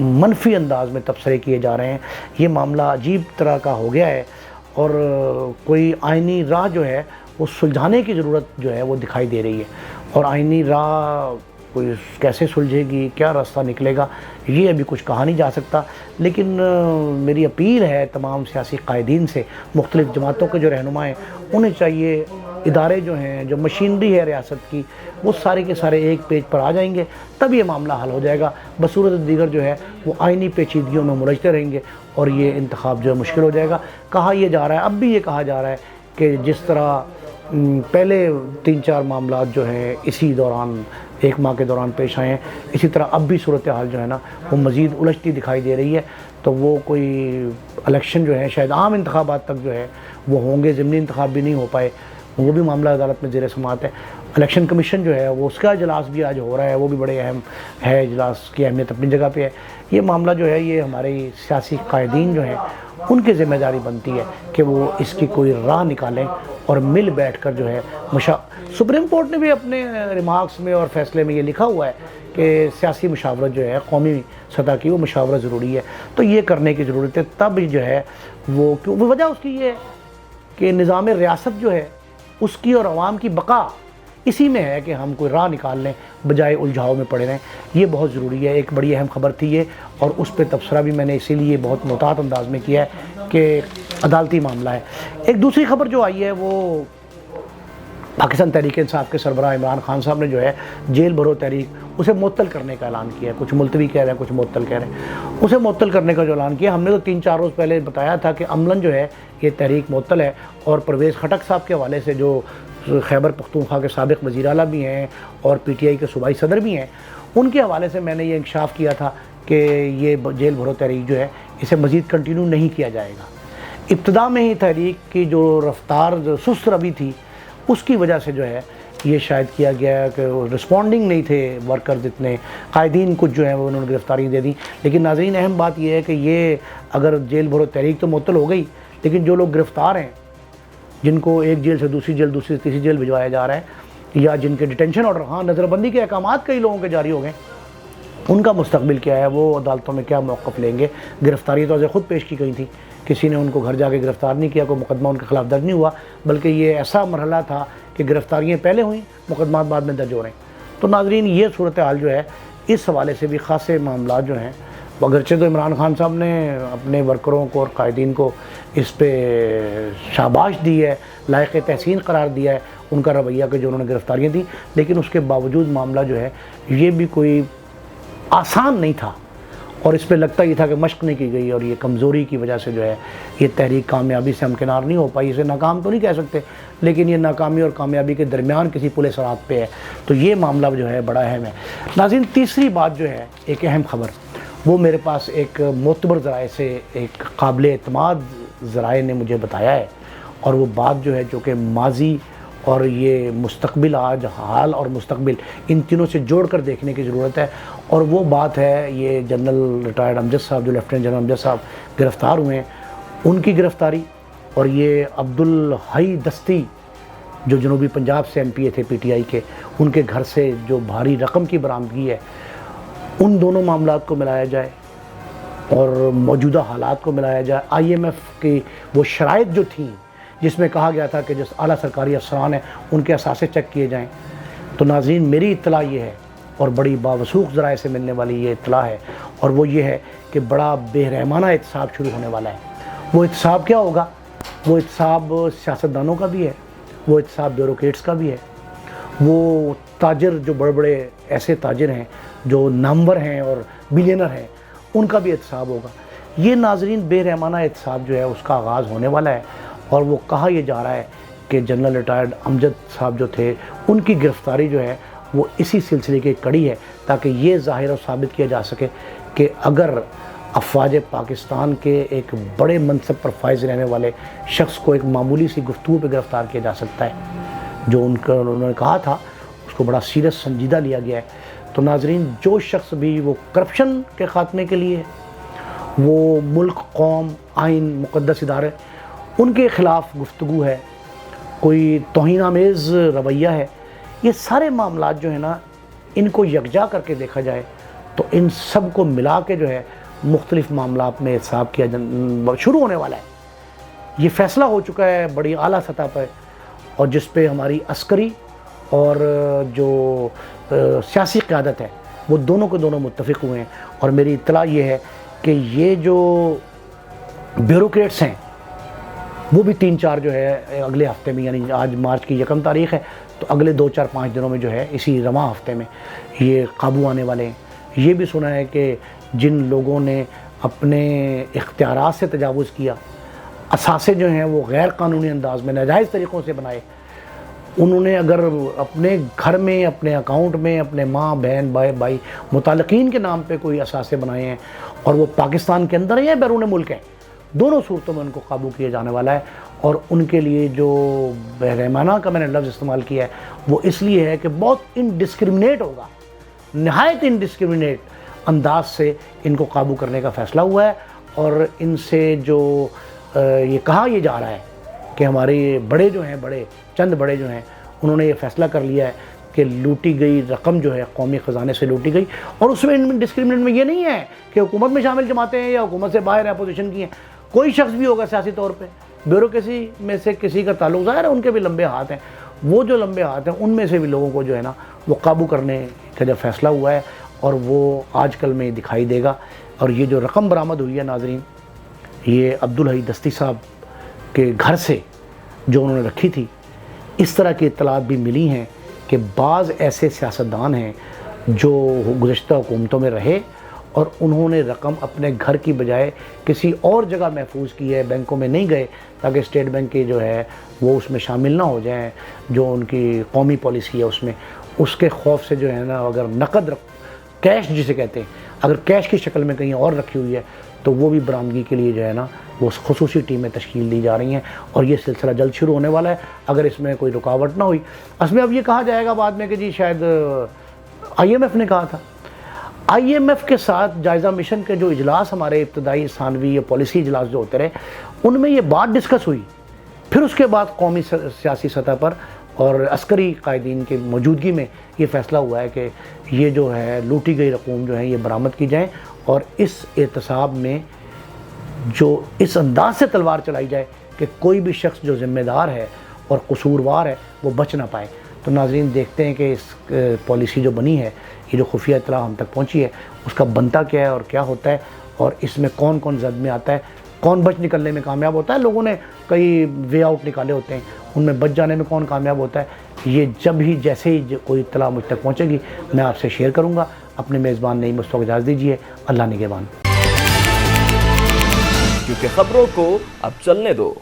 منفی انداز میں تبصرے کیے جا رہے ہیں. یہ معاملہ عجیب طرح کا ہو گیا ہے اور کوئی آئینی راہ جو ہے وہ سلجھانے کی ضرورت جو ہے وہ دکھائی دے رہی ہے. اور آئینی راہ کوئی کیسے سلجھے گی, کیا راستہ نکلے گا, یہ ابھی کچھ کہا نہیں جا سکتا. لیکن میری اپیل ہے تمام سیاسی قائدین سے, مختلف جماعتوں کے جو رہنما ہیں انہیں چاہیے ادارے جو ہیں, جو مشینری ہے ریاست کی, وہ سارے کے سارے ایک پیج پر آ جائیں گے, تب یہ معاملہ حل ہو جائے گا. بصورت دیگر جو ہے وہ آئینی پیچیدگیوں میں ملجھتے رہیں گے اور یہ انتخاب جو ہے مشکل ہو جائے گا. کہا یہ جا رہا ہے, اب بھی یہ کہا جا رہا ہے کہ جس طرح پہلے 3-4 معاملات جو ہیں اسی دوران 1 ماہ کے دوران پیش آئے ہیں, اسی طرح اب بھی صورتحال جو ہے نا وہ مزید الجھتی دکھائی دے رہی ہے. تو وہ کوئی الیکشن جو ہے شاید عام انتخابات تک جو ہے وہ ہوں گے, ضمنی انتخاب بھی نہیں ہو پائے, وہ بھی معاملہ عدالت میں زیر سماعت ہے. الیکشن کمیشن جو ہے وہ اس کا اجلاس بھی آج ہو رہا ہے, وہ بھی بڑے اہم ہے, اجلاس کی اہمیت اپنی جگہ پہ ہے. یہ معاملہ جو ہے یہ ہمارے سیاسی قائدین جو ہیں ان کی ذمہ داری بنتی ہے کہ وہ اس کی کوئی راہ نکالیں اور مل بیٹھ کر جو ہے سپریم کورٹ نے بھی اپنے ریمارکس میں اور فیصلے میں یہ لکھا ہوا ہے کہ سیاسی مشاورت جو ہے قومی سطح کی وہ مشاورت ضروری ہے. تو یہ کرنے کی ضرورت ہے, تب جو ہے وہ وجہ اس کی یہ ہے کہ نظام ریاست جو ہے اس کی اور عوام کی بقا اسی میں ہے کہ ہم کوئی راہ نکال لیں بجائے الجھاؤ میں پڑے رہیں. یہ بہت ضروری ہے. ایک بڑی اہم خبر تھی یہ, اور اس پہ تبصرہ بھی میں نے اسی لیے بہت محتاط انداز میں کیا ہے کہ عدالتی معاملہ ہے. ایک دوسری خبر جو آئی ہے وہ پاکستان تحریک انصاف کے سربراہ عمران خان صاحب نے جو ہے جیل بھرو تحریک اسے معطل کرنے کا اعلان کیا ہے. کچھ ملتوی کہہ رہے ہیں, کچھ معطل کہہ رہے ہیں. اسے معطل کرنے کا جو اعلان کیا, ہم نے تو 3-4 روز پہلے بتایا تھا کہ عملاً جو ہے یہ تحریک معطل ہے. اور پرویز خٹک صاحب کے حوالے سے جو خیبر پختونخوا کے سابق وزیر اعلیٰ بھی ہیں اور پی ٹی آئی کے صوبائی صدر بھی ہیں, ان کے حوالے سے میں نے یہ انکشاف کیا تھا کہ یہ جیل بھرو تحریک جو ہے اسے مزید کنٹینیو نہیں کیا جائے گا. ابتدا میں ہی تحریک کی جو رفتار سست روی تھی اس کی وجہ سے جو ہے یہ شاید کیا گیا کہ رسپونڈنگ نہیں تھے ورکرز اتنے, قائدین کچھ جو ہیں وہ انہوں نے گرفتاری دے دی. لیکن ناظرین اہم بات یہ ہے کہ یہ اگر جیل بھرو تحریک تو معطل ہو گئی, لیکن جو لوگ گرفتار ہیں جن کو ایک جیل سے دوسری جیل, دوسری سے تیسری جیل بھجوایا جا رہا ہے, یا جن کے ڈیٹینشن آرڈر, ہاں نظر بندی کے احکامات کئی لوگوں کے جاری ہو گئے, ان کا مستقبل کیا ہے, وہ عدالتوں میں کیا موقف لیں گے. گرفتاری تو خود پیش کی گئی تھی, کسی نے ان کو گھر جا کے گرفتار نہیں کیا, کوئی مقدمہ ان کے خلاف درج نہیں ہوا, بلکہ یہ ایسا مرحلہ تھا کہ گرفتاریاں پہلے ہوئیں, مقدمات بعد میں درج ہو رہے ہیں. تو ناظرین یہ صورتحال جو ہے اس حوالے سے بھی خاصے معاملات جو ہیں, اگرچہ تو عمران خان صاحب نے اپنے ورکروں کو اور قائدین کو اس پہ شاباش دی ہے, لائق تحسین قرار دیا ہے ان کا رویہ کہ جو انہوں نے گرفتاریاں دیں, لیکن اس کے باوجود معاملہ جو ہے یہ بھی کوئی آسان نہیں تھا. اور اس پہ لگتا یہ تھا کہ مشق نہیں کی گئی, اور یہ کمزوری کی وجہ سے جو ہے یہ تحریک کامیابی سے ہمکنار نہیں ہو پائی. اسے ناکام تو نہیں کہہ سکتے, لیکن یہ ناکامی اور کامیابی کے درمیان کسی پل صراط پہ ہے. تو یہ معاملہ جو ہے بڑا اہم ہے. ناظرین تیسری بات جو ہے, ایک اہم خبر, وہ میرے پاس ایک معتبر ذرائع سے, ایک قابل اعتماد ذرائع نے مجھے بتایا ہے, اور وہ بات جو ہے جو کہ ماضی اور یہ مستقبل, آج حال اور مستقبل ان تینوں سے جوڑ کر دیکھنے کی ضرورت ہے. اور وہ بات ہے یہ جنرل ریٹائرڈ امجد صاحب, جو لیفٹیننٹ جنرل امجد صاحب گرفتار ہوئے ہیں, ان کی گرفتاری, اور یہ عبدالحی دستی جو جنوبی پنجاب سے ایم پی اے تھے پی ٹی آئی کے, ان کے گھر سے جو بھاری رقم کی برآمدگی ہے, ان دونوں معاملات کو ملایا جائے اور موجودہ حالات کو ملایا جائے. آئی ایم ایف کی وہ شرائط جو تھیں جس میں کہا گیا تھا کہ جس اعلیٰ سرکاری افسران ہیں ان کے اثاثے چیک کیے جائیں. تو ناظرین میری اطلاع یہ ہے, اور بڑی باوثوق ذرائع سے ملنے والی یہ اطلاع ہے, اور وہ یہ ہے کہ بڑا بے رحمانہ احتساب شروع ہونے والا ہے. وہ احتساب کیا ہوگا؟ وہ احتساب سیاستدانوں کا بھی ہے, وہ احتساب بیوروکریٹس کا بھی ہے, وہ تاجر جو بڑے بڑے ایسے تاجر ہیں جو نامور ہیں اور بلینر ہیں, ان کا بھی احتساب ہوگا. یہ ناظرین بے رحمانہ احتساب جو ہے اس کا آغاز ہونے والا ہے. اور وہ کہا یہ جا رہا ہے کہ جنرل ریٹائرڈ امجد صاحب جو تھے ان کی گرفتاری جو ہے وہ اسی سلسلے کی کڑی ہے, تاکہ یہ ظاہر اور ثابت کیا جا سکے کہ اگر افواج پاکستان کے ایک بڑے منصب پر فائز رہنے والے شخص کو ایک معمولی سی گفتگو پہ گرفتار کیا جا سکتا ہے, جو انہوں نے کہا تھا اس کو بڑا سیریس سنجیدہ لیا گیا ہے. تو ناظرین جو شخص بھی وہ کرپشن کے خاتمے کے لیے, وہ ملک, قوم, آئین, مقدس ادارے, ان کے خلاف گفتگو ہے, کوئی توہین آمیز رویہ ہے, یہ سارے معاملات جو ہیں نا ان کو یکجا کر کے دیکھا جائے تو ان سب کو ملا کے جو ہے مختلف معاملات میں احتساب کیا شروع ہونے والا ہے. یہ فیصلہ ہو چکا ہے بڑی اعلیٰ سطح پر، اور جس پہ ہماری عسکری اور جو سیاسی قیادت ہے وہ دونوں کے دونوں متفق ہوئے ہیں. اور میری اطلاع یہ ہے کہ یہ جو بیوروکریٹس ہیں وہ بھی 3-4 جو ہے اگلے ہفتے میں، یعنی آج مارچ کی 1 تاریخ ہے، تو اگلے 2-4-5 دنوں میں جو ہے اسی رواں ہفتے میں یہ قابو آنے والے ہیں. یہ بھی سنا ہے کہ جن لوگوں نے اپنے اختیارات سے تجاوز کیا، اثاثے جو ہیں وہ غیر قانونی انداز میں ناجائز طریقوں سے بنائے، انہوں نے اگر اپنے گھر میں، اپنے اکاؤنٹ میں، اپنے ماں بہن بھائی متعلقین کے نام پہ کوئی اثاثے بنائے ہیں، اور وہ پاکستان کے اندر ہیں یا بیرون ملک ہیں، دونوں صورتوں میں ان کو قابو کیا جانے والا ہے. اور ان کے لیے جو بہرحمانہ کا میں نے لفظ استعمال کیا ہے وہ اس لیے ہے کہ بہت انڈسکرمنیٹ ہوگا، نہایت انڈسکرمنیٹ انداز سے ان کو قابو کرنے کا فیصلہ ہوا ہے. اور ان سے جو یہ کہا یہ جا رہا ہے کہ ہمارے بڑے جو ہیں، چند بڑے جو ہیں، انہوں نے یہ فیصلہ کر لیا ہے کہ لوٹی گئی رقم جو ہے قومی خزانے سے لوٹی گئی. اور اس میں ڈسکرمنیٹ میں یہ نہیں ہے کہ حکومت میں شامل جماعتیں ہیں یا حکومت سے باہر اپوزیشن کی ہیں. کوئی شخص بھی ہوگا سیاسی طور پہ، بیوروکریسی میں سے کسی کا تعلق، ظاہر ہے ان کے بھی لمبے ہاتھ ہیں، وہ جو لمبے ہاتھ ہیں ان میں سے بھی لوگوں کو جو ہے نا وہ قابو کرنے کا جب فیصلہ ہوا ہے، اور وہ آج کل میں دکھائی دے گا. اور یہ جو رقم برآمد ہوئی ہے ناظرین، یہ عبدالحی دستی صاحب کے گھر سے جو انہوں نے رکھی تھی، اس طرح کی اطلاعات بھی ملی ہیں کہ بعض ایسے سیاستدان ہیں جو گزشتہ حکومتوں میں رہے اور انہوں نے رقم اپنے گھر کی بجائے کسی اور جگہ محفوظ کی ہے، بینکوں میں نہیں گئے تاکہ اسٹیٹ بینک کی جو ہے وہ اس میں شامل نہ ہو جائیں، جو ان کی قومی پالیسی ہے اس میں، اس کے خوف سے جو ہے نا اگر نقد کیش جسے کہتے ہیں، اگر کیش کی شکل میں کہیں اور رکھی ہوئی ہے تو وہ بھی برآمدگی کے لیے جو ہے نا وہ خصوصی ٹیمیں تشکیل دی جا رہی ہیں. اور یہ سلسلہ جلد شروع ہونے والا ہے اگر اس میں کوئی رکاوٹ نہ ہوئی. اس میں اب یہ کہا جائے گا بعد میں کہ جی شاید IMF نے کہا تھا. IMF کے ساتھ جائزہ مشن کے جو اجلاس ہمارے ابتدائی ثانوی یا پالیسی اجلاس جو ہوتے رہے، ان میں یہ بات ڈسکس ہوئی. پھر اس کے بعد قومی سیاسی سطح پر اور عسکری قائدین کی موجودگی میں یہ فیصلہ ہوا ہے کہ یہ جو ہے لوٹی گئی رقوم جو ہے یہ برآمد کی جائیں، اور اس احتساب میں جو اس انداز سے تلوار چلائی جائے کہ کوئی بھی شخص جو ذمہ دار ہے اور قصوروار ہے وہ بچ نہ پائے. تو ناظرین دیکھتے ہیں کہ اس پالیسی جو بنی ہے، یہ جو خفیہ اطلاع ہم تک پہنچی ہے، اس کا بنتا کیا ہے اور کیا ہوتا ہے، اور اس میں کون کون زد میں آتا ہے، کون بچ نکلنے میں کامیاب ہوتا ہے. لوگوں نے کئی وے آؤٹ نکالے ہوتے ہیں، ان میں بچ جانے میں کون کامیاب ہوتا ہے، یہ جب ہی جیسے ہی کوئی اطلاع مجھ تک پہنچے گی میں آپ سے شیئر کروں گا. اپنے میزبان نعیم مصطفیٰ کو اجازت دیجیے. اللہ نگہبان. کیونکہ خبروں کو اب چلنے دو.